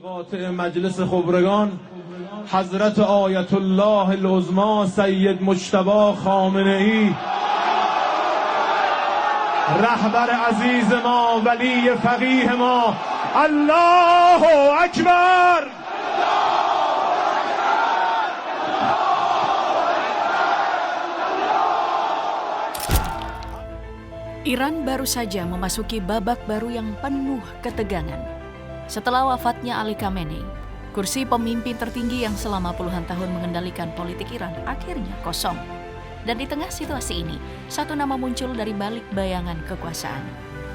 قاطع مجلس خبرگان حضرت آیت الله العظما سید مجتبی خامنه‌ای رهبر عزیز ما ولی فقیه ما الله اکبر. Iran baru saja memasuki babak baru yang penuh ketegangan. Setelah wafatnya Ali Khamenei, kursi pemimpin tertinggi yang selama puluhan tahun mengendalikan politik Iran akhirnya kosong. Dan di tengah situasi ini, satu nama muncul dari balik bayangan kekuasaan.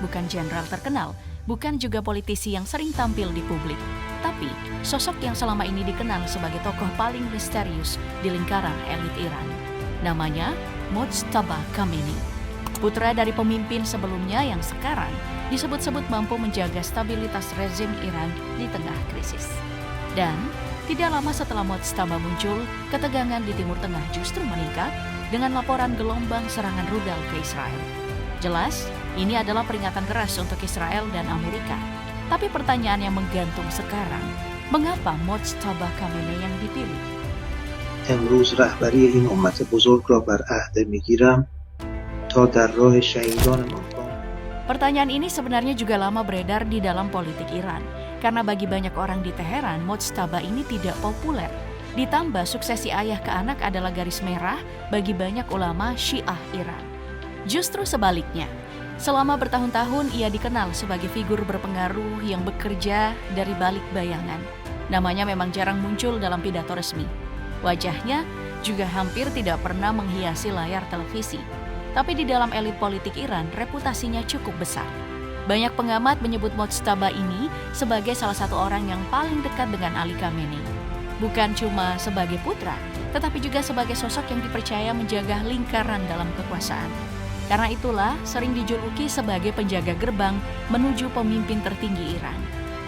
Bukan jenderal terkenal, bukan juga politisi yang sering tampil di publik, tapi sosok yang selama ini dikenal sebagai tokoh paling misterius di lingkaran elit Iran. Namanya Mojtaba Khamenei. Putra dari pemimpin sebelumnya yang sekarang disebut-sebut mampu menjaga stabilitas rezim Iran di tengah krisis. Dan tidak lama setelah Mojtaba muncul, ketegangan di Timur Tengah justru meningkat dengan laporan gelombang serangan rudal ke Israel. Jelas, ini adalah peringatan keras untuk Israel dan Amerika. Tapi pertanyaan yang menggantung sekarang, mengapa Mojtaba Khamenei yang dipilih? امروز رهبری این امت بزرگ را بر عهده میگیرم تا در راه شهیدان مقام. Pertanyaan ini sebenarnya juga lama beredar di dalam politik Iran, karena bagi banyak orang di Teheran, Mojtaba ini tidak populer. Ditambah suksesi ayah ke anak adalah garis merah bagi banyak ulama Syiah Iran. Justru sebaliknya, selama bertahun-tahun ia dikenal sebagai figur berpengaruh yang bekerja dari balik bayangan. Namanya memang jarang muncul dalam pidato resmi. Wajahnya juga hampir tidak pernah menghiasi layar televisi. Tapi di dalam elit politik Iran, reputasinya cukup besar. Banyak pengamat menyebut Mojtaba ini sebagai salah satu orang yang paling dekat dengan Ali Khamenei. Bukan cuma sebagai putra, tetapi juga sebagai sosok yang dipercaya menjaga lingkaran dalam kekuasaan. Karena itulah sering dijuluki sebagai penjaga gerbang menuju pemimpin tertinggi Iran.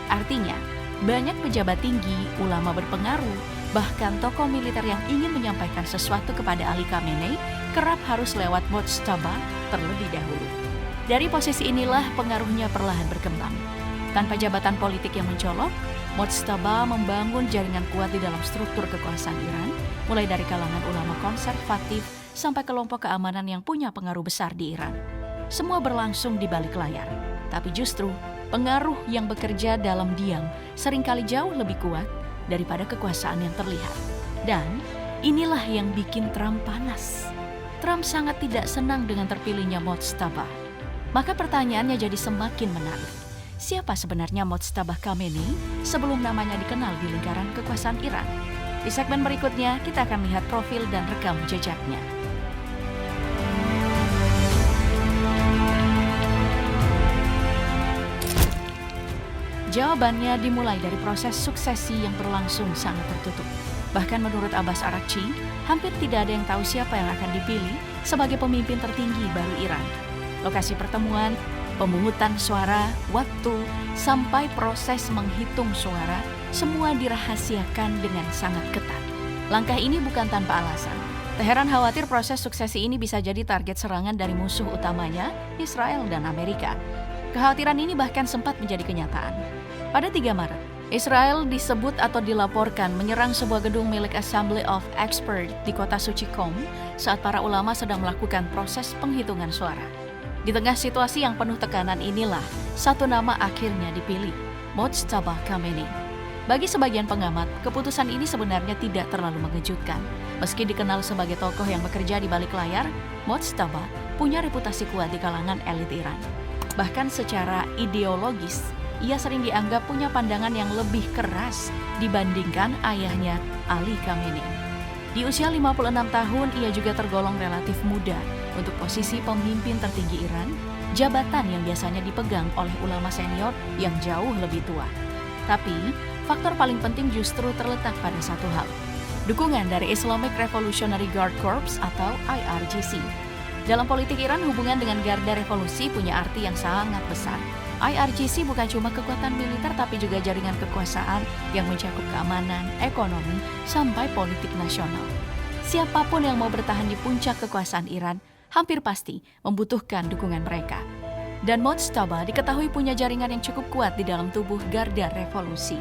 Artinya, banyak pejabat tinggi, ulama berpengaruh, bahkan tokoh militer yang ingin menyampaikan sesuatu kepada Ali Khamenei kerap harus lewat Mojtaba terlebih dahulu. Dari posisi inilah pengaruhnya perlahan berkembang. Tanpa jabatan politik yang mencolok, Mojtaba membangun jaringan kuat di dalam struktur kekuasaan Iran, mulai dari kalangan ulama konservatif sampai kelompok keamanan yang punya pengaruh besar di Iran. Semua berlangsung di balik layar, tapi justru pengaruh yang bekerja dalam diam seringkali jauh lebih kuat daripada kekuasaan yang terlihat. Dan inilah yang bikin Trump panas. Trump sangat tidak senang dengan terpilihnya Mojtaba. Maka pertanyaannya jadi semakin menarik. Siapa sebenarnya Mojtaba Khamenei sebelum namanya dikenal di lingkaran kekuasaan Iran? Di segmen berikutnya kita akan lihat profil dan rekam jejaknya. Jawabannya dimulai dari proses suksesi yang berlangsung sangat tertutup. Bahkan menurut Abbas Araghchi, hampir tidak ada yang tahu siapa yang akan dipilih sebagai pemimpin tertinggi baru Iran. Lokasi pertemuan, pemungutan suara, waktu, sampai proses menghitung suara, semua dirahasiakan dengan sangat ketat. Langkah ini bukan tanpa alasan. Teheran khawatir proses suksesi ini bisa jadi target serangan dari musuh utamanya, Israel dan Amerika. Kekhawatiran ini bahkan sempat menjadi kenyataan. Pada 3 Maret, Israel disebut atau dilaporkan menyerang sebuah gedung milik Assembly of Experts di kota suci Qom saat para ulama sedang melakukan proses penghitungan suara. Di tengah situasi yang penuh tekanan inilah, satu nama akhirnya dipilih, Mojtaba Khamenei. Bagi sebagian pengamat, keputusan ini sebenarnya tidak terlalu mengejutkan. Meski dikenal sebagai tokoh yang bekerja di balik layar, Mojtaba punya reputasi kuat di kalangan elit Iran. Bahkan secara ideologis, ia sering dianggap punya pandangan yang lebih keras dibandingkan ayahnya Ali Khamenei. Di usia 56 tahun, ia juga tergolong relatif muda untuk posisi pemimpin tertinggi Iran, jabatan yang biasanya dipegang oleh ulama senior yang jauh lebih tua. Tapi, faktor paling penting justru terletak pada satu hal, dukungan dari Islamic Revolutionary Guard Corps atau IRGC. Dalam politik Iran, hubungan dengan Garda Revolusi punya arti yang sangat besar. IRGC bukan cuma kekuatan militer tapi juga jaringan kekuasaan yang mencakup keamanan, ekonomi, sampai politik nasional. Siapapun yang mau bertahan di puncak kekuasaan Iran hampir pasti membutuhkan dukungan mereka. Dan Mojtaba diketahui punya jaringan yang cukup kuat di dalam tubuh Garda Revolusi.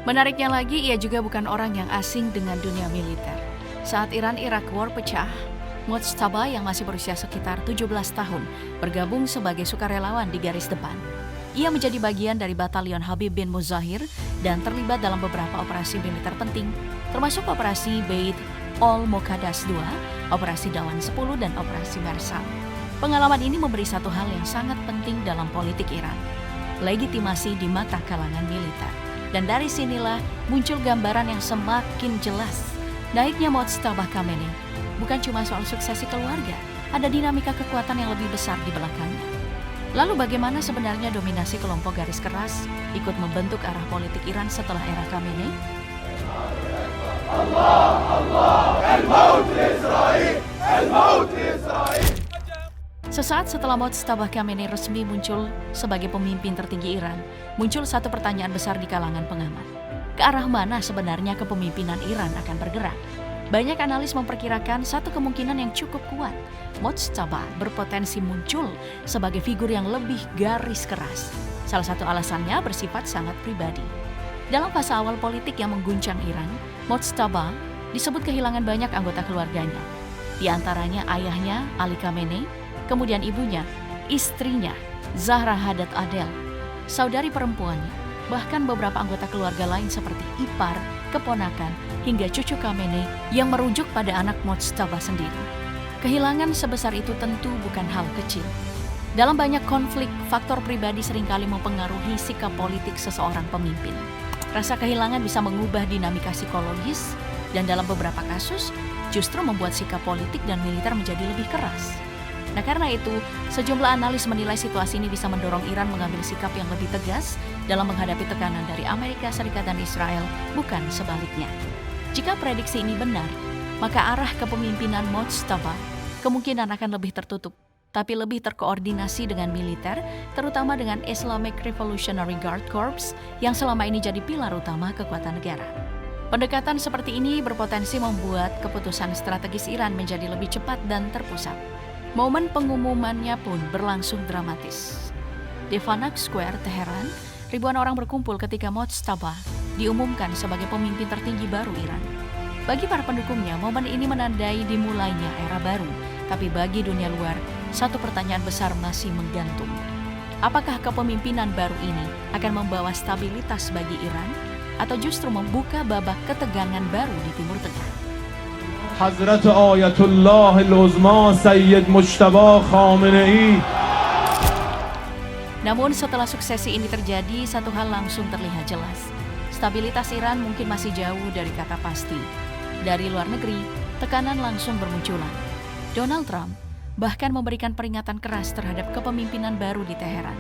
Menariknya lagi, ia juga bukan orang yang asing dengan dunia militer. Saat Iran-Irak War pecah, Mojtaba yang masih berusia sekitar 17 tahun bergabung sebagai sukarelawan di garis depan. Ia menjadi bagian dari batalion Habib bin Muzahir dan terlibat dalam beberapa operasi militer penting, termasuk Operasi Beit al-Muqaddas II, Operasi Dawan 10, dan Operasi Mersal. Pengalaman ini memberi satu hal yang sangat penting dalam politik Iran, legitimasi di mata kalangan militer. Dan dari sinilah muncul gambaran yang semakin jelas. Naiknya Mojtaba Khamenei bukan cuma soal suksesi keluarga, ada dinamika kekuatan yang lebih besar di belakangnya. Lalu bagaimana sebenarnya dominasi kelompok garis keras ikut membentuk arah politik Iran setelah era Khamenei? Sesaat setelah Mojtaba Khamenei resmi muncul sebagai pemimpin tertinggi Iran, muncul satu pertanyaan besar di kalangan pengamat. Ke arah mana sebenarnya kepemimpinan Iran akan bergerak? Banyak analis memperkirakan satu kemungkinan yang cukup kuat. Mojtaba berpotensi muncul sebagai figur yang lebih garis keras. Salah satu alasannya bersifat sangat pribadi. Dalam fase awal politik yang mengguncang Iran, Mojtaba disebut kehilangan banyak anggota keluarganya. Di antaranya ayahnya, Ali Khamenei, kemudian ibunya, istrinya, Zahra Hadad Adel, saudari perempuannya, bahkan beberapa anggota keluarga lain seperti ipar, keponakan, hingga cucu Khamenei yang merujuk pada anak Mojtaba sendiri. Kehilangan sebesar itu tentu bukan hal kecil. Dalam banyak konflik, faktor pribadi seringkali mempengaruhi sikap politik seseorang pemimpin. Rasa kehilangan bisa mengubah dinamika psikologis dan dalam beberapa kasus justru membuat sikap politik dan militer menjadi lebih keras. Nah, karena itu, sejumlah analis menilai situasi ini bisa mendorong Iran mengambil sikap yang lebih tegas dalam menghadapi tekanan dari Amerika Serikat dan Israel, bukan sebaliknya. Jika prediksi ini benar, maka arah kepemimpinan Mojtaba kemungkinan akan lebih tertutup, tapi lebih terkoordinasi dengan militer, terutama dengan Islamic Revolutionary Guard Corps yang selama ini jadi pilar utama kekuatan negara. Pendekatan seperti ini berpotensi membuat keputusan strategis Iran menjadi lebih cepat dan terpusat. Momen pengumumannya pun berlangsung dramatis. Di Fanak Square, Teheran, ribuan orang berkumpul ketika Mojtaba diumumkan sebagai pemimpin tertinggi baru Iran. Bagi para pendukungnya, momen ini menandai dimulainya era baru. Tapi bagi dunia luar, satu pertanyaan besar masih menggantung. Apakah kepemimpinan baru ini akan membawa stabilitas bagi Iran atau justru membuka babak ketegangan baru di Timur Tengah? Hazrat Ayatullah al-Uzma Sayyid Mojtaba Khamenei. Namun setelah suksesi ini terjadi, satu hal langsung terlihat jelas. Stabilitas Iran mungkin masih jauh dari kata pasti. Dari luar negeri, tekanan langsung bermunculan. Donald Trump bahkan memberikan peringatan keras terhadap kepemimpinan baru di Teheran.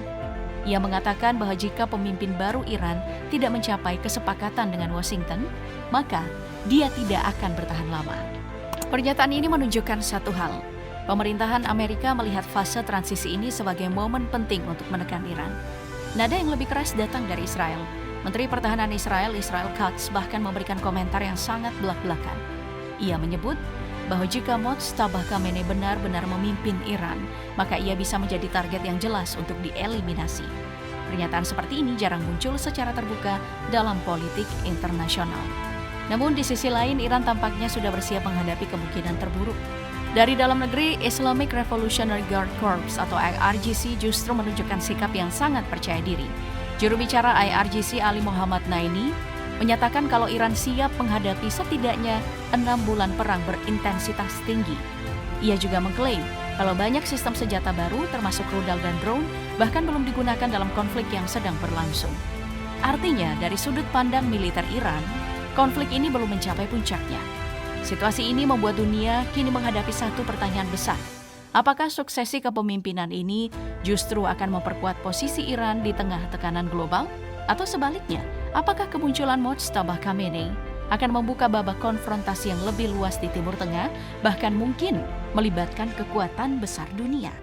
Ia mengatakan bahwa jika pemimpin baru Iran tidak mencapai kesepakatan dengan Washington, maka dia tidak akan bertahan lama. Pernyataan ini menunjukkan satu hal. Pemerintahan Amerika melihat fase transisi ini sebagai momen penting untuk menekan Iran. Nada yang lebih keras datang dari Israel. Menteri Pertahanan Israel Katz, bahkan memberikan komentar yang sangat belak-belakan. Ia menyebut bahwa jika Mojtaba Khamenei benar-benar memimpin Iran, maka ia bisa menjadi target yang jelas untuk dieliminasi. Pernyataan seperti ini jarang muncul secara terbuka dalam politik internasional. Namun di sisi lain, Iran tampaknya sudah bersiap menghadapi kemungkinan terburuk. Dari dalam negeri, Islamic Revolutionary Guard Corps atau IRGC justru menunjukkan sikap yang sangat percaya diri. Juru bicara IRGC Ali Muhammad Naini menyatakan kalau Iran siap menghadapi setidaknya 6 bulan perang berintensitas tinggi. Ia juga mengklaim kalau banyak sistem senjata baru termasuk rudal dan drone bahkan belum digunakan dalam konflik yang sedang berlangsung. Artinya, dari sudut pandang militer Iran, konflik ini belum mencapai puncaknya. Situasi ini membuat dunia kini menghadapi satu pertanyaan besar. Apakah suksesi kepemimpinan ini justru akan memperkuat posisi Iran di tengah tekanan global? Atau sebaliknya, apakah kemunculan Mojtaba Khamenei akan membuka babak konfrontasi yang lebih luas di Timur Tengah, bahkan mungkin melibatkan kekuatan besar dunia?